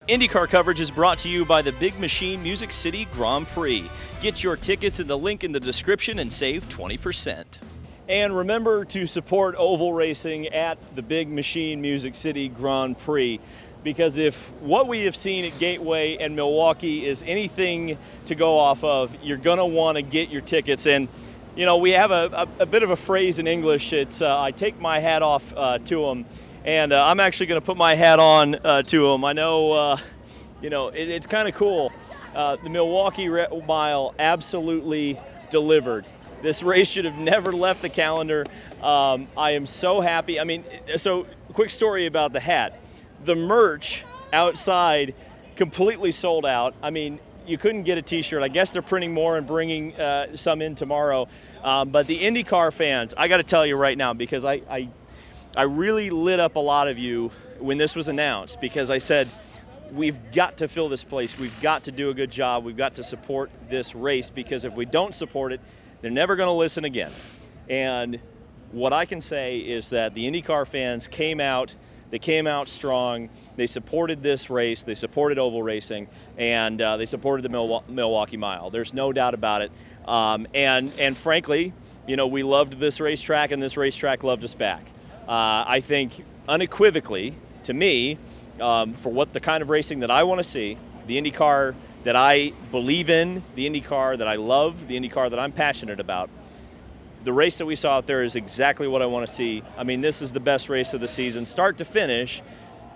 IndyCar coverage is brought to you by the Big Machine Music City Grand Prix. Get your tickets in the link in the description and save 20%. And remember to support oval racing at the Big Machine Music City Grand Prix, because if what we have seen at Gateway and Milwaukee is anything to go off of, you're going to want to get your tickets. And, you know, we have a bit of a phrase in English. It's I take my hat off to them. And I'm actually going to put my hat on to them. I know, it's kind of cool. The Milwaukee Mile absolutely delivered. This race should have never left the calendar. I am so happy. I mean, so quick story about the hat. The merch outside completely sold out. I mean, you couldn't get a T-shirt. I guess they're printing more and bringing some in tomorrow. But the IndyCar fans, I got to tell you right now, because I really lit up a lot of you when this was announced, because I said, we've got to fill this place. We've got to do a good job. We've got to support this race, because if we don't support it, they're never going to listen again. And what I can say is that the IndyCar fans came out. They came out strong. They supported this race. They supported oval racing, and they supported the Milwaukee Mile. There's no doubt about it. And frankly, you know, we loved this racetrack, and this racetrack loved us back. I think unequivocally, to me, for what the kind of racing that I want to see, the IndyCar that I believe in, the IndyCar that I love, the IndyCar that I'm passionate about, the race that we saw out there is exactly what I want to see. I mean, this is the best race of the season, start to finish,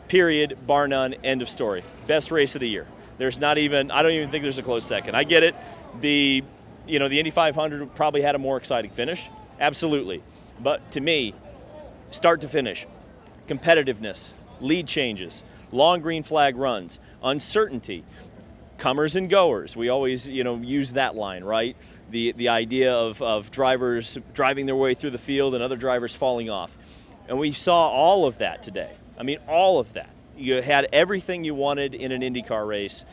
period, bar none, end of story. Best race of the year. There's not even, I don't even think there's a close second. I get it. The Indy 500 probably had a more exciting finish, absolutely. But to me, start to finish, competitiveness, lead changes, long green flag runs, uncertainty, comers and goers. We always, use that line, right? The idea of drivers driving their way through the field and other drivers falling off. And we saw all of that today. I mean, all of that. You had everything you wanted in an IndyCar race.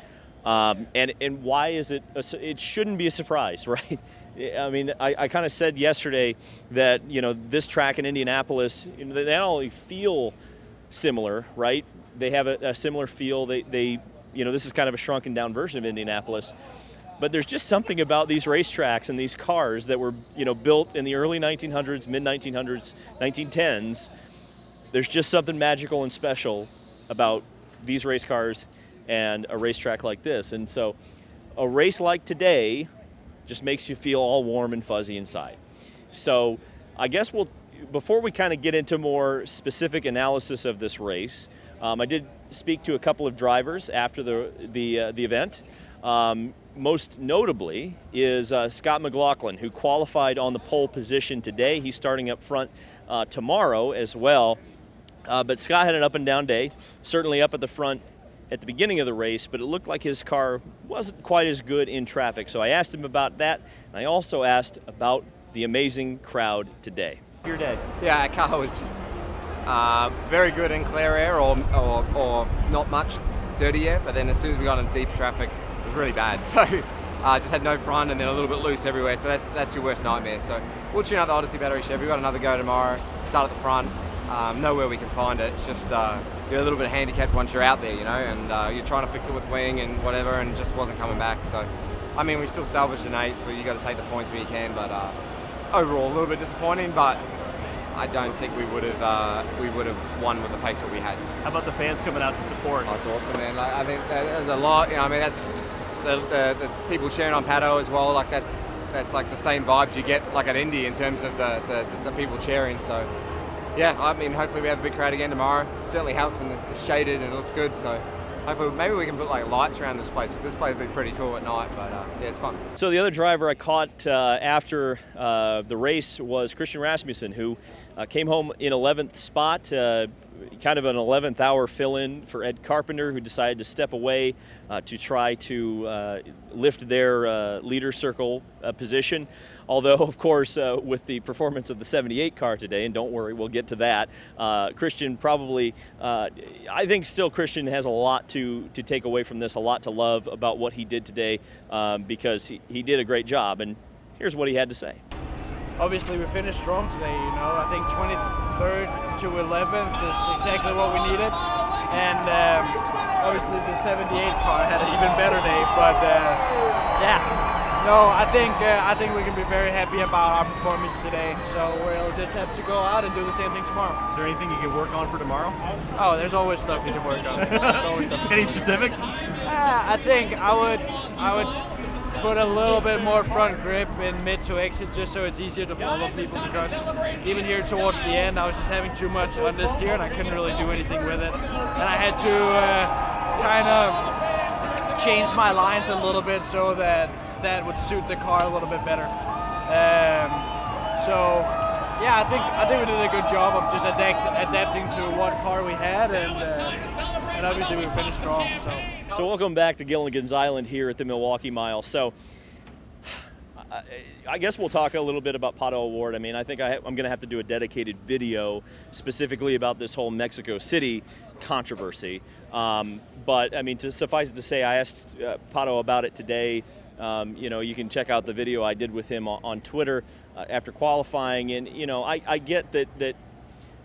And why is it? It shouldn't be a surprise, right? I mean, I kind of said yesterday that, this track in Indianapolis, they not only feel similar, right? They have a similar feel. They this is kind of a shrunken down version of Indianapolis. But there's just something about these racetracks and these cars that were, built in the early 1900s, mid-1900s, 1910s. There's just something magical and special about these race cars and a racetrack like this. And so a race like today just makes you feel all warm and fuzzy inside. So I guess before we kind of get into more specific analysis of this race, I did speak to a couple of drivers after the event. Most notably is Scott McLaughlin, who qualified on the pole position today. He's starting up front tomorrow as well. But Scott had an up and down day, certainly up at the front at the beginning of the race, but it looked like his car wasn't quite as good in traffic. So I asked him about that, and I also asked about the amazing crowd today. Your day. Yeah, our car was very good in clear air or not much dirty air, but then as soon as we got in deep traffic, it was really bad. So just had no front and then a little bit loose everywhere. So that's your worst nightmare. So we'll tune out the Odyssey battery shed. We've got another go tomorrow. Start at the front. Nowhere we can find it. It's just you're a little bit handicapped once you're out there, and you're trying to fix it with wing and whatever, and just wasn't coming back. So, I mean, we still salvaged an 8th, but you got to take the points where you can. But overall, a little bit disappointing. But I don't think we would have won with the pace that we had. How about the fans coming out to support? Oh, it's awesome, man. I think there's a lot. I mean, that's the people cheering on Pato as well. Like that's like the same vibes you get like at Indy in terms of the people cheering. So. Yeah, I mean, hopefully we have a big crowd again tomorrow. It certainly helps when it's shaded and it looks good. So hopefully maybe we can put like lights around this place. This place would be pretty cool at night, but yeah, it's fun. So the other driver I caught after the race was Christian Rasmussen, who came home in 11th spot, kind of an 11th hour fill-in for Ed Carpenter, who decided to step away to try to lift their leader circle position. Although, of course, with the performance of the 78 car today, and don't worry, we'll get to that, Christian probably, I think still Christian has a lot to take away from this, a lot to love about what he did today, because he did a great job. And here's what he had to say. Obviously, we finished strong today. I think 23rd to 11th is exactly what we needed. And obviously the 78 car had an even better day, but yeah. No, I think we can be very happy about our performance today. So we'll just have to go out and do the same thing tomorrow. Is there anything you can work on for tomorrow? Oh, there's always stuff you can work on. There's always stuff. Any specifics? I think I would put a little bit more front grip in mid to exit just so it's easier to follow people, because even here towards the end I was just having too much understeer and I couldn't really do anything with it. And I had to kind of change my lines a little bit so that would suit the car a little bit better. So yeah, I think we did a good job of just adapting to what car we had, and obviously we finished strong. So welcome back to Gilligan's Island here at the Milwaukee Mile. So I guess we'll talk a little bit about Pato O'Ward. I mean, I think I'm going to have to do a dedicated video specifically about this whole Mexico City controversy. But I mean, to suffice it to say, I asked Pato about it today. You can check out the video I did with him on Twitter after qualifying, and I get that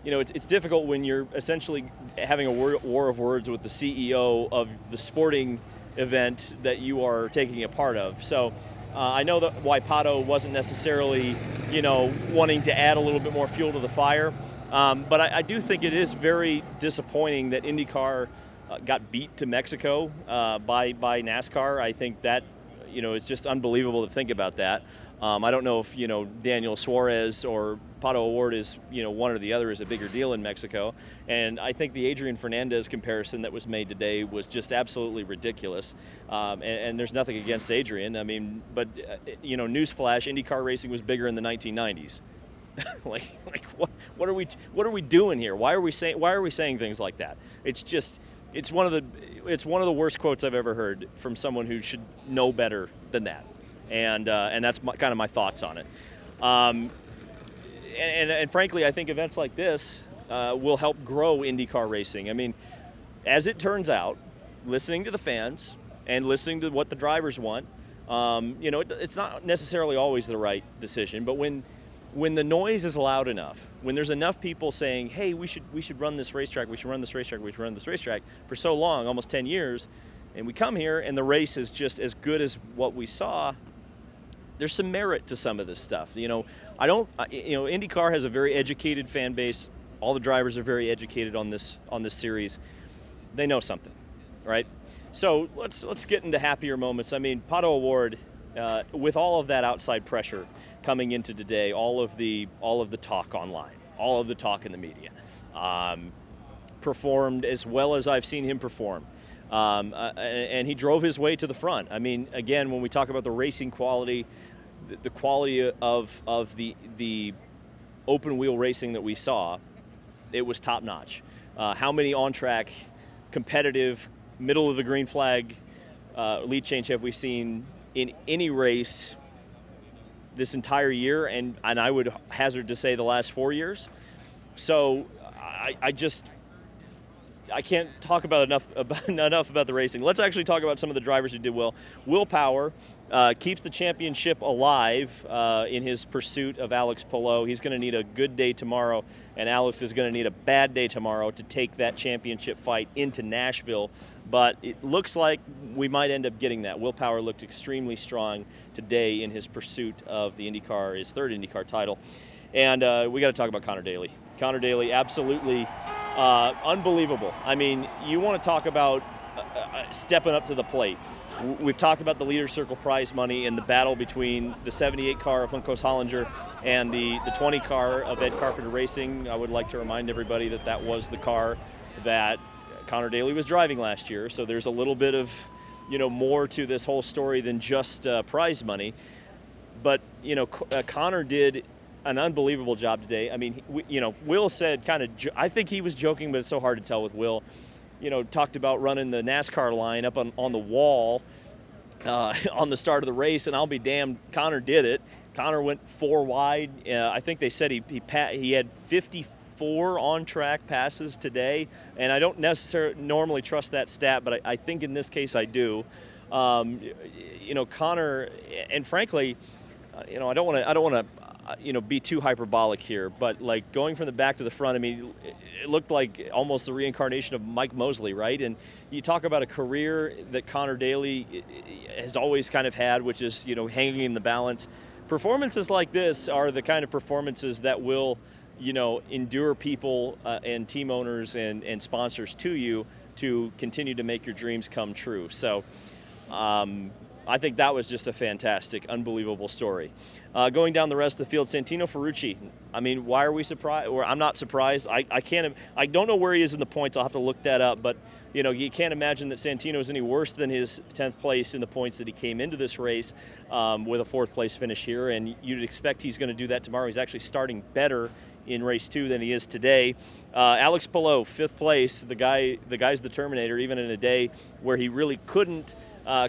it's difficult when you're essentially having a war of words with the CEO of the sporting event that you are taking a part of. So I know that why Pato wasn't necessarily wanting to add a little bit more fuel to the fire, but I do think it is very disappointing that IndyCar got beat to Mexico by NASCAR. I think that it's just unbelievable to think about that. I don't know if Daniel Suarez or Pato O'Ward is one or the other is a bigger deal in Mexico, and I think the Adrian Fernandez comparison that was made today was just absolutely ridiculous. And there's nothing against Adrian. I mean, but newsflash: IndyCar racing was bigger in the 1990s. what are we doing here? Why are we saying things like that? It's one of the worst quotes I've ever heard from someone who should know better than that, and that's kind of my thoughts on it. And frankly, I think events like this will help grow IndyCar racing. I mean, as it turns out, listening to the fans and listening to what the drivers want, it's not necessarily always the right decision, but when the noise is loud enough, when there's enough people saying, hey, we should run this racetrack, we should run this racetrack, we should run this racetrack for so long, almost 10 years, and we come here and the race is just as good as what we saw, there's some merit to some of this stuff. IndyCar has a very educated fan base. All the drivers are very educated on this series. They know something, right? So let's get into happier moments. I mean, Pato O'Ward, with all of that outside pressure coming into today, all of the talk online, all of the talk in the media, performed as well as I've seen him perform, and he drove his way to the front. I mean, again, when we talk about the racing quality, the quality of the open wheel racing that we saw, it was top notch. How many on track, competitive, middle of the green flag lead change have we seen in any race this entire year, and I would hazard to say the last 4 years? So I can't talk about enough about the racing. Let's actually talk about some of the drivers who did well. Will Power keeps the championship alive in his pursuit of Alex Palou. He's going to need a good day tomorrow, and Alex is going to need a bad day tomorrow to take that championship fight into Nashville. But it looks like we might end up getting that. Will Power looked extremely strong today in his pursuit of the IndyCar, his third IndyCar title. And we got to talk about Connor Daly. Connor Daly, absolutely unbelievable. I mean, you want to talk about stepping up to the plate. We've talked about the Leaders Circle prize money and the battle between the 78 car of Juncos Hollinger and the 20 car of Ed Carpenter Racing. I would like to remind everybody that was the car that Connor Daly was driving last year. So there's a little bit of, more to this whole story than just prize money. But, Connor did an unbelievable job today. I mean, Will said I think he was joking, but it's so hard to tell with Will. Talked about running the NASCAR line up on the wall on the start of the race, and I'll be damned, Connor did it. Connor went 4 wide. I think they said he had 54 on-track passes today, and I don't necessarily normally trust that stat, but I think in this case I do. Connor, and frankly, I don't want to be too hyperbolic here, but like going from the back to the front, I mean, it looked like almost the reincarnation of Mike Mosley, right? And you talk about a career that Connor Daly has always kind of had, which is, hanging in the balance. Performances like this are the kind of performances that will, endure people and team owners and sponsors to you to continue to make your dreams come true. So I think that was just a fantastic, unbelievable story. Going down the rest of the field, Santino Ferrucci. I mean, why are we surprised? Or I'm not surprised. I don't know where he is in the points. I'll have to look that up. But you can't imagine that Santino is any worse than his 10th place in the points that he came into this race with a 4th place finish here. And you'd expect he's going to do that tomorrow. He's actually starting better in race 2 than he is today. Alex Palou, 5th place. The guy's the Terminator. Even in a day where he really couldn't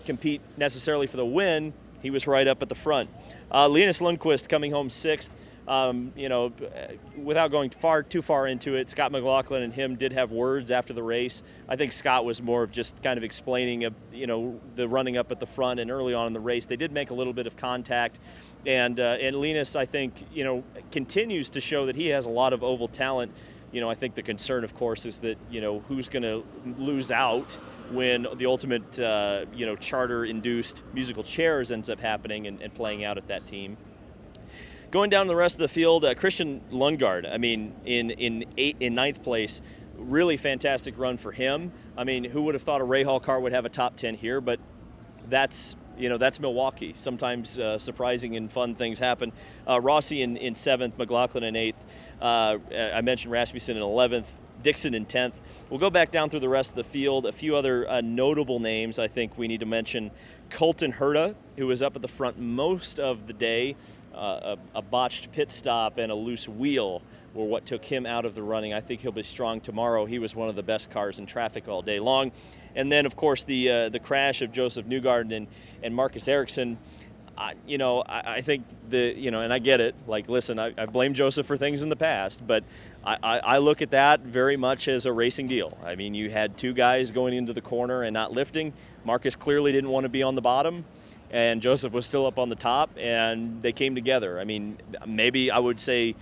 compete necessarily for the win, he was right up at the front. Linus Lundqvist coming home 6th. Without going too far into it, Scott McLaughlin and him did have words after the race. I think Scott was more of just kind of explaining, the running up at the front and early on in the race. They did make a little bit of contact, and Linus, I think, continues to show that he has a lot of oval talent. I think the concern, of course, is that, who's going to lose out when the ultimate, charter-induced musical chairs ends up happening and playing out at that team. Going down the rest of the field, Christian Lundgaard, I mean, in 9th place, really fantastic run for him. I mean, who would have thought a Rahal car would have a top 10 here, but that's Milwaukee. Sometimes surprising and fun things happen. Rossi in 7th, McLaughlin in 8th. I mentioned Rasmussen in 11th, Dixon in 10th. We'll go back down through the rest of the field. A few other notable names I think we need to mention. Colton Herta, who was up at the front most of the day. A botched pit stop and a loose wheel were what took him out of the running. I think he'll be strong tomorrow. He was one of the best cars in traffic all day long. And then, of course, the crash of Joseph Newgarden and Marcus Ericsson. I think and I get it. Like, listen, I've blamed Joseph for things in the past, but I look at that very much as a racing deal. I mean, you had 2 guys going into the corner and not lifting. Marcus clearly didn't want to be on the bottom, and Joseph was still up on the top, and they came together. I mean, maybe I would say,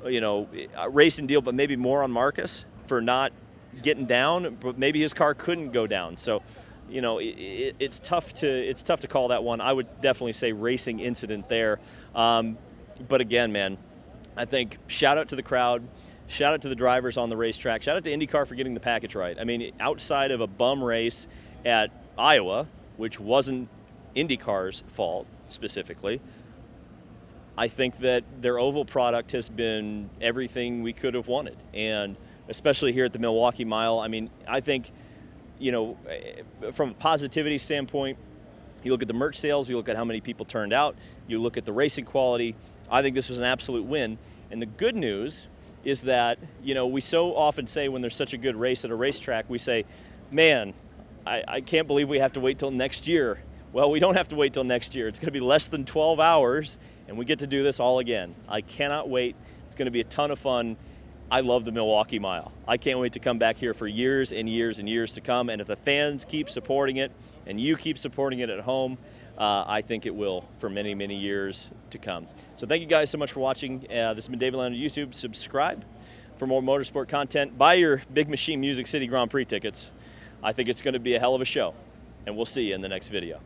a racing deal, but maybe more on Marcus for not getting down, but maybe his car couldn't go down. So, it's tough to call that one. I would definitely say racing incident there. But again, man, I think shout out to the crowd, shout out to the drivers on the racetrack, shout out to IndyCar for getting the package right. I mean, outside of a bum race at Iowa, which wasn't IndyCar's fault specifically, I think that their oval product has been everything we could have wanted, and especially here at the Milwaukee Mile. I mean, I think, from a positivity standpoint, you look at the merch sales, you look at how many people turned out, you look at the racing quality, I think this was an absolute win. And the good news is that, we so often say when there's such a good race at a racetrack, we say, man, I can't believe we have to wait till next year. Well, we don't have to wait till next year. It's going to be less than 12 hours, and we get to do this all again. I cannot wait. It's going to be a ton of fun. I love the Milwaukee Mile. I can't wait to come back here for years and years and years to come. And if the fans keep supporting it and you keep supporting it at home, I think it will for many, many years to come. So thank you guys so much for watching. This has been David Land on YouTube. Subscribe for more motorsport content. Buy your Big Machine Music City Grand Prix tickets. I think it's going to be a hell of a show. And we'll see you in the next video.